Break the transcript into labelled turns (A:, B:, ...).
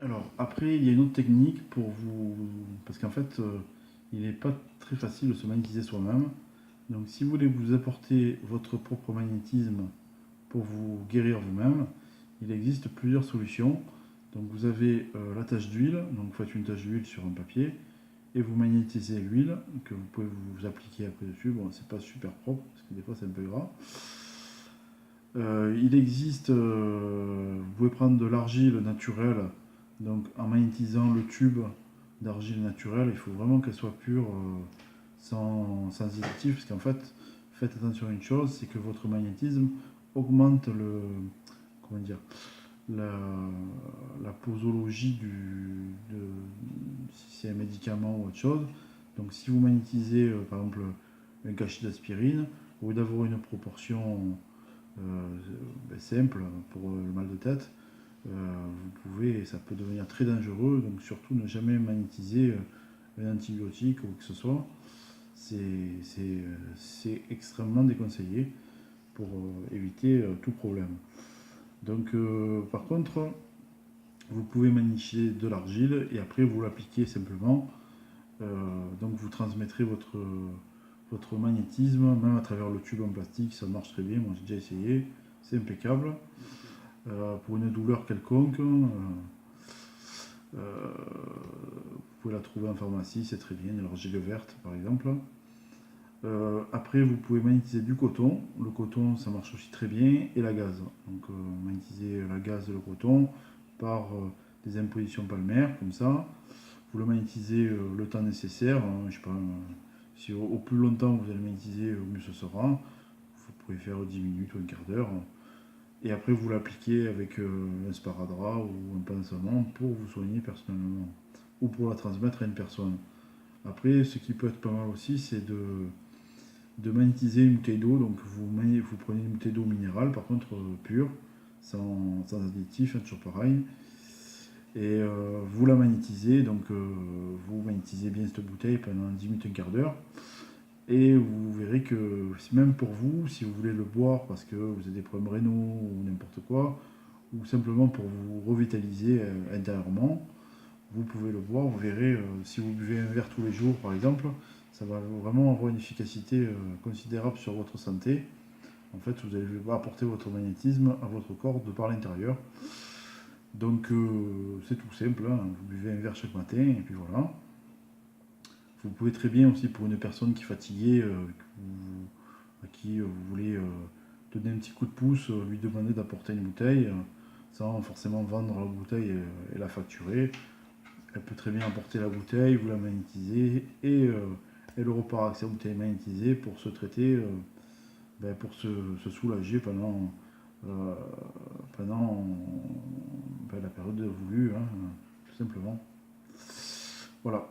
A: Alors, après, il y a une autre technique pour vous. Parce qu'en fait, il n'est pas très facile de se magnétiser soi-même. Donc, si vous voulez vous apporter votre propre magnétisme pour vous guérir vous-même, il existe plusieurs solutions. Donc, vous avez la tache d'huile. Donc, vous faites une tache d'huile sur un papier et vous magnétisez l'huile que vous pouvez vous appliquer après dessus. Bon, c'est pas super propre parce que des fois c'est un peu gras. Il existe, vous pouvez prendre de l'argile naturelle, donc en magnétisant le tube d'argile naturelle, il faut vraiment qu'elle soit pure, sans additif, parce qu'en fait, faites attention à une chose, c'est que votre magnétisme augmente comment dire, la, la posologie si c'est un médicament ou autre chose. Donc si vous magnétisez par exemple un cachet d'aspirine, au lieu d'avoir une proportion simple pour le mal de tête, vous pouvez, ça peut devenir très dangereux, donc surtout ne jamais magnétiser un antibiotique ou que ce soit. C'est extrêmement déconseillé pour éviter tout problème. Donc par contre, vous pouvez magnétiser de l'argile et après vous l'appliquez simplement. Donc vous transmettrez votre magnétisme, même à travers le tube en plastique, ça marche très bien, moi j'ai déjà essayé, c'est impeccable. Pour une douleur quelconque, vous pouvez la trouver en pharmacie, c'est très bien, l'argile verte par exemple. Après, vous pouvez magnétiser du coton. Le coton, ça marche aussi très bien. Et la gaze. Donc, magnétiser la gaze et le coton par des impositions palmaires, comme ça. Vous le magnétisez le temps nécessaire. Hein, je sais pas, si au plus longtemps vous allez magnétiser, au mieux ce sera. Vous pouvez faire 10 minutes ou un quart d'heure. Et après, vous l'appliquez avec un sparadrap ou un pansement pour vous soigner personnellement. Ou pour la transmettre à une personne. Après, ce qui peut être pas mal aussi, c'est de magnétiser une bouteille d'eau. Donc vous prenez une bouteille d'eau minérale, par contre pure, sans additif, hein, toujours pareil. Et vous la magnétisez, donc vous magnétisez bien cette bouteille pendant 10 minutes, un quart d'heure. Et vous verrez que même pour vous, si vous voulez le boire parce que vous avez des problèmes rénaux ou n'importe quoi, ou simplement pour vous revitaliser intérieurement, vous pouvez le boire. Vous verrez, si vous buvez un verre tous les jours par exemple, ça va vraiment avoir une efficacité considérable sur votre santé. En fait, vous allez apporter votre magnétisme à votre corps de par l'intérieur. Donc c'est tout simple, hein. Vous buvez un verre chaque matin et puis voilà. Vous pouvez très bien aussi pour une personne qui est fatiguée, à qui vous voulez donner un petit coup de pouce, lui demander d'apporter une bouteille, sans forcément vendre la bouteille et la facturer. Elle peut très bien apporter la bouteille, vous la magnétiser et elle repart avec sa bouteille magnétisée pour se traiter, pour se soulager euh, pendant la période voulue, hein, tout simplement. Voilà.